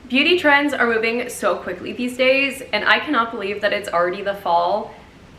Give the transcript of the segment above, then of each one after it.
Beauty trends are moving so quickly these days, and I cannot believe that it's already the fall.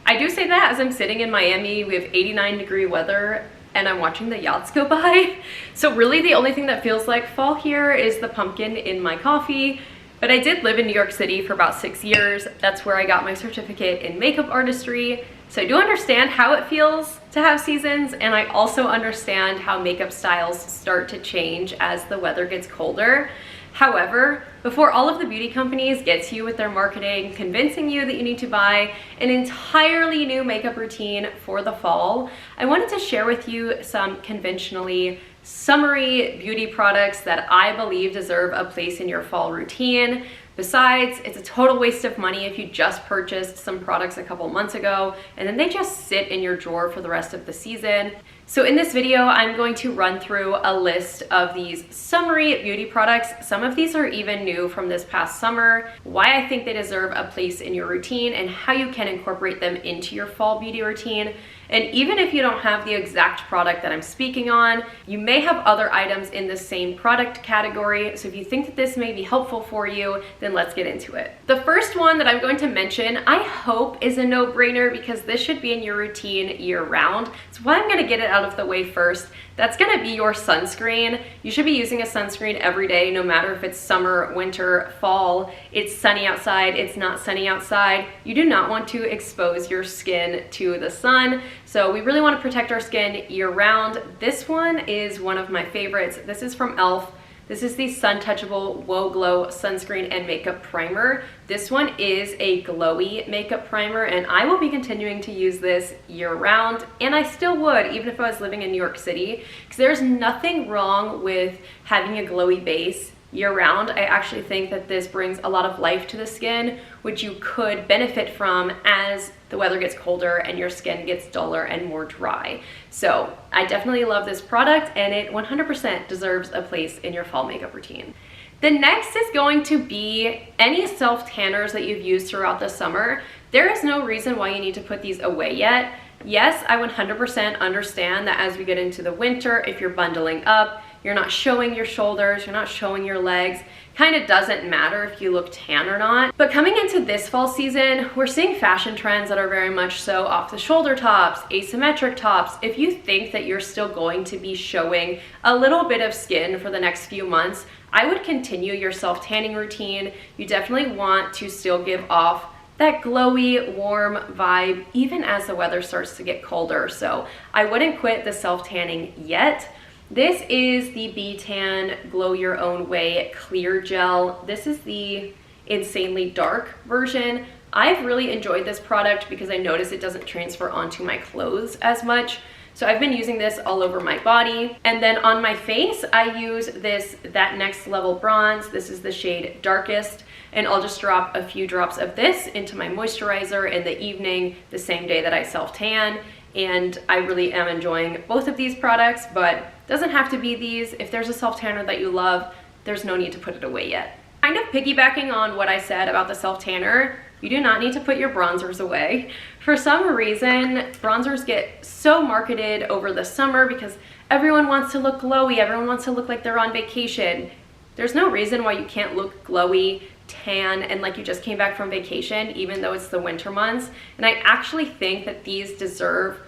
I do say that as I'm sitting in Miami with 89-degree weather and I'm watching the yachts go by. So really the only thing that feels like fall here is the pumpkin in my coffee. But I did live in New York City for about 6 years. That's where I got my certificate in makeup artistry. So I do understand how it feels to have seasons, and I also understand how makeup styles start to change as the weather gets colder. However, before all of the beauty companies get to you with their marketing, convincing you that you need to buy an entirely new makeup routine for the fall, I wanted to share with you some conventionally summery beauty products that I believe deserve a place in your fall routine. Besides, it's a total waste of money if you just purchased some products a couple months ago and then they just sit in your drawer for the rest of the season. So in this video, I'm going to run through a list of these summery beauty products. Some of these are even new from this past summer, why I think they deserve a place in your routine, and how you can incorporate them into your fall beauty routine. And even if you don't have the exact product that I'm speaking on, you may have other items in the same product category. So if you think that this may be helpful for you, then let's get into it. The first one that I'm going to mention, I hope is a no-brainer because this should be in your routine year-round. So why I'm gonna get it out of the way first, that's gonna be your sunscreen. You should be using a sunscreen every day, no matter if it's summer, winter, fall, it's sunny outside, it's not sunny outside. You do not want to expose your skin to the sun. So we really want to protect our skin year-round. This one is one of my favorites. This is from e.l.f. This is the Sun Touchable Whoa Glow Sunscreen and Makeup Primer. This one is a glowy makeup primer, and I will be continuing to use this year-round, and I still would even if I was living in New York City, because there's nothing wrong with having a glowy base year-round. I actually think that this brings a lot of life to the skin, which you could benefit from as the weather gets colder and your skin gets duller and more dry. So I definitely love this product, and it 100% deserves a place in your fall makeup routine. The next is going to be any self-tanners that you've used throughout the summer. There is no reason why you need to put these away yet. Yes, I 100% understand that as we get into the winter, if you're bundling up, you're not showing your shoulders, you're not showing your legs, kind of doesn't matter if you look tan or not. But coming into this fall season, we're seeing fashion trends that are very much so off the shoulder tops, asymmetric tops. If you think that you're still going to be showing a little bit of skin for the next few months, I would continue your self-tanning routine. You definitely want to still give off that glowy, warm vibe even as the weather starts to get colder. So I wouldn't quit the self-tanning yet. This is the B-Tan Glow Your Own Way Clear Gel. This is the insanely dark version. I've really enjoyed this product because I notice it doesn't transfer onto my clothes as much. So I've been using this all over my body. And then on my face, I use this That Next Level Bronze. This is the shade Darkest. And I'll just drop a few drops of this into my moisturizer in the evening, the same day that I self-tan. And I really am enjoying both of these products, but doesn't have to be these. If there's a self-tanner that you love, there's no need to put it away yet. Kind of piggybacking on what I said about the self-tanner, you do not need to put your bronzers away. For some reason, bronzers get so marketed over the summer because everyone wants to look glowy, everyone wants to look like they're on vacation. There's no reason why you can't look glowy, tan, and like you just came back from vacation, even though it's the winter months. And I actually think that these deserve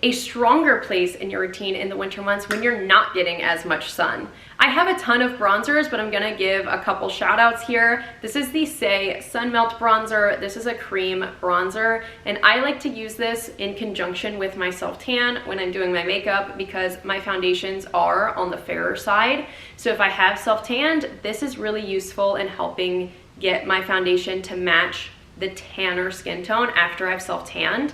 a stronger place in your routine in the winter months when you're not getting as much sun. I have a ton of bronzers, but I'm gonna give a couple shout outs here. This is the Saie Sun Melt Bronzer. This is a cream bronzer, and I like to use this in conjunction with my self-tan when I'm doing my makeup because my foundations are on the fairer side. So if I have self-tanned, this is really useful in helping get my foundation to match the tanner skin tone after I've self-tanned.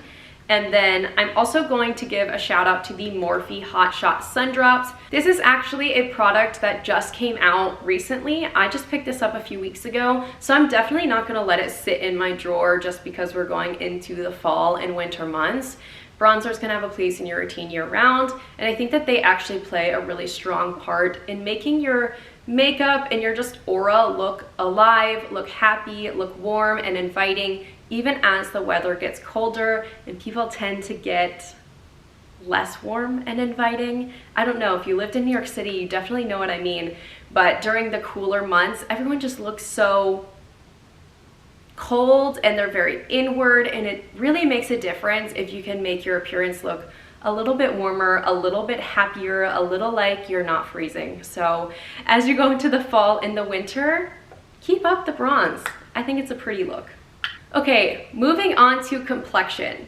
And then I'm also going to give a shout out to the Morphe Hot Shot Sun Drops. This is actually a product that just came out recently. I just picked this up a few weeks ago, so I'm definitely not gonna let it sit in my drawer just because we're going into the fall and winter months. Bronzers can have a place in your routine year-round, and I think that they actually play a really strong part in making your makeup and your just aura look alive, look happy, look warm and inviting, even as the weather gets colder and people tend to get less warm and inviting. I don't know, if you lived in New York City, you definitely know what I mean. but during the cooler months, everyone just looks so cold and they're very inward, and it really makes a difference if you can make your appearance look a little bit warmer, a little bit happier, a little like you're not freezing. So as you go into the fall and the winter, keep up the bronze. I think it's a pretty look. Okay, moving on to complexion.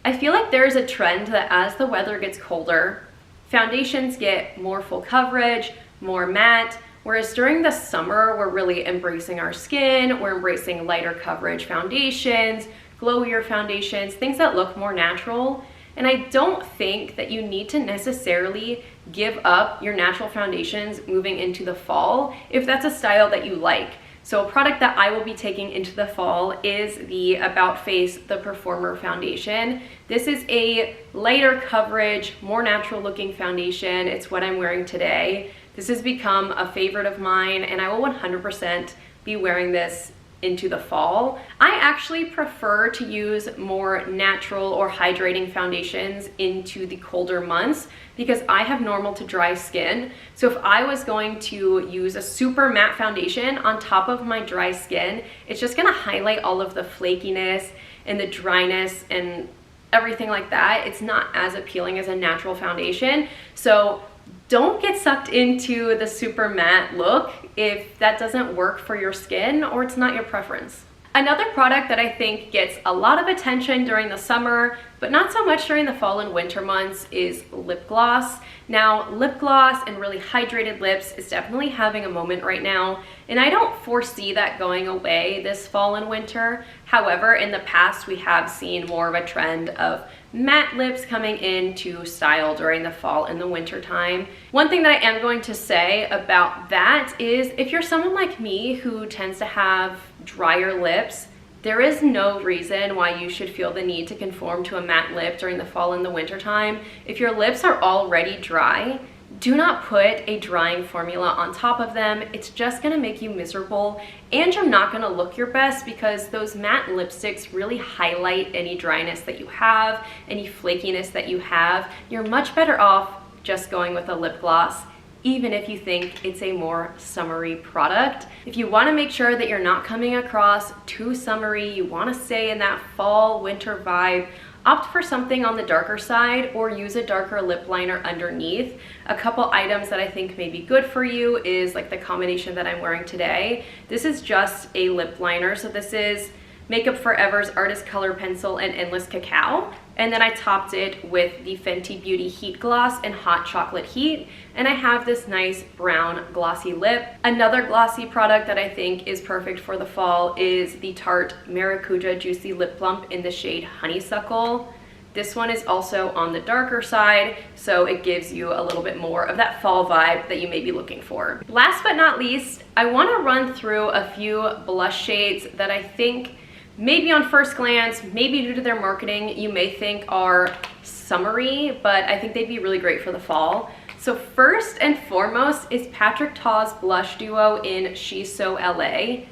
I feel like there's a trend that as the weather gets colder, foundations get more full coverage, more matte, whereas during the summer, we're really embracing our skin, we're embracing lighter coverage foundations, glowier foundations, things that look more natural. And I don't think that you need to necessarily give up your natural foundations moving into the fall if that's a style that you like. So a product that I will be taking into the fall is the About Face The Performer Foundation. This is a lighter coverage, more natural looking foundation. It's what I'm wearing today. This has become a favorite of mine, and I will 100% be wearing this into the fall. I actually prefer to use more natural or hydrating foundations into the colder months because I have normal to dry skin. So if I was going to use a super matte foundation on top of my dry skin, it's just gonna highlight all of the flakiness and the dryness and everything like that. It's not as appealing as a natural foundation. So don't get sucked into the super matte look if that doesn't work for your skin or it's not your preference. Another product that I think gets a lot of attention during the summer, but not so much during the fall and winter months, is lip gloss. Now, lip gloss and really hydrated lips is definitely having a moment right now, and I don't foresee that going away this fall and winter. However, in the past, we have seen more of a trend of matte lips coming into style during the fall and the winter time. One thing that I am going to say about that is if you're someone like me who tends to have drier lips, there is no reason why you should feel the need to conform to a matte lip during the fall and the winter time. If your lips are already dry, do not put a drying formula on top of them. It's just gonna make you miserable, and you're not gonna look your best because those matte lipsticks really highlight any dryness that you have, any flakiness that you have. You're much better off just going with a lip gloss, even if you think it's a more summery product. If you wanna make sure that you're not coming across too summery, you wanna stay in that fall winter vibe, opt for something on the darker side or use a darker lip liner underneath. A couple items that I think may be good for you is like the combination that I'm wearing today. This is just a lip liner. So this is Makeup Forever's Artist Color Pencil and Endless Cacao. And then I topped it with the Fenty Beauty Heat Gloss and Hot Chocolate Heat. And I have this nice brown glossy lip. Another glossy product that I think is perfect for the fall is the Tarte Maracuja Juicy Lip Plump in the shade Honeysuckle. This one is also on the darker side, so it gives you a little bit more of that fall vibe that you may be looking for. Last but not least, I want to run through a few blush shades that I think maybe on first glance, maybe due to their marketing, you may think are summery, but I think they'd be really great for the fall. So first and foremost is Patrick Ta's blush duo in She's So LA.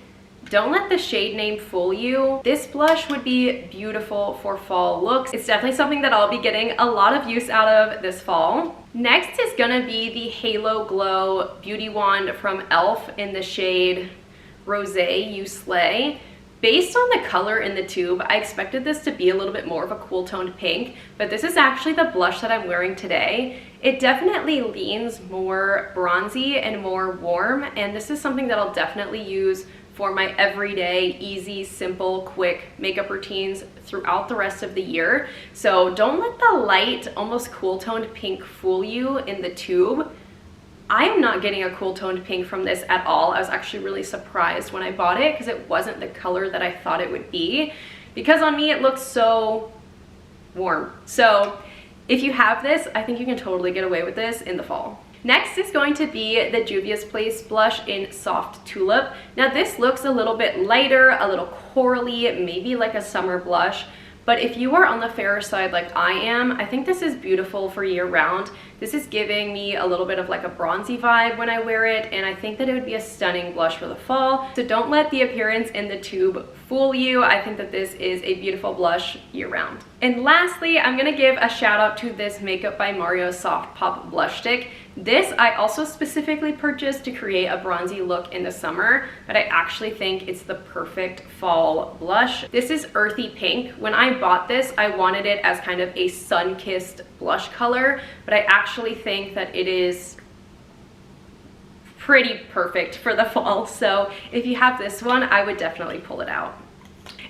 Don't let the shade name fool you. This blush would be beautiful for fall looks. It's definitely something that I'll be getting a lot of use out of this fall. Next is gonna be the Halo Glow Beauty Wand from e.l.f. in the shade Rosé You Slay. Based on the color in the tube, I expected this to be a little bit more of a cool toned pink, but this is actually the blush that I'm wearing today. It definitely leans more bronzy and more warm, and this is something that I'll definitely use for my everyday, easy, simple, quick makeup routines throughout the rest of the year. So don't let the light, almost cool toned pink fool you in the tube. I am not getting a cool toned pink from this at all. I was actually really surprised when I bought it because it wasn't the color that I thought it would be. Because on me it looks so warm. So if you have this, I think you can totally get away with this in the fall. Next is going to be the Juvia's Place blush in Soft Tulip. Now this looks a little bit lighter, a little corally, maybe like a summer blush. But if you are on the fairer side like I am, I think this is beautiful for year round. This is giving me a little bit of like a bronzy vibe when I wear it, and I think that it would be a stunning blush for the fall. So don't let the appearance in the tube fool you. I think that this is a beautiful blush year round. And lastly, I'm gonna give a shout out to this Makeup by Mario Soft Pop Blush Stick. This I also specifically purchased to create a bronzy look in the summer, but I actually think it's the perfect fall blush. This is earthy pink. When I bought this, I wanted it as kind of a sun-kissed blush color, but I actually think that it is pretty perfect for the fall. So if you have this one, I would definitely pull it out.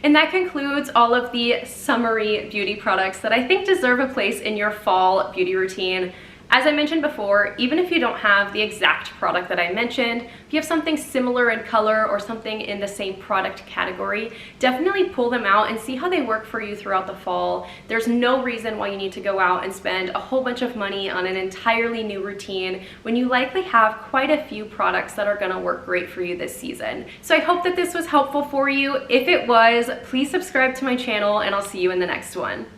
And that concludes all of the summery beauty products that I think deserve a place in your fall beauty routine. As I mentioned before, even if you don't have the exact product that I mentioned, if you have something similar in color or something in the same product category, definitely pull them out and see how they work for you throughout the fall. There's no reason why you need to go out and spend a whole bunch of money on an entirely new routine when you likely have quite a few products that are gonna work great for you this season. So I hope that this was helpful for you. If it was, please subscribe to my channel and I'll see you in the next one.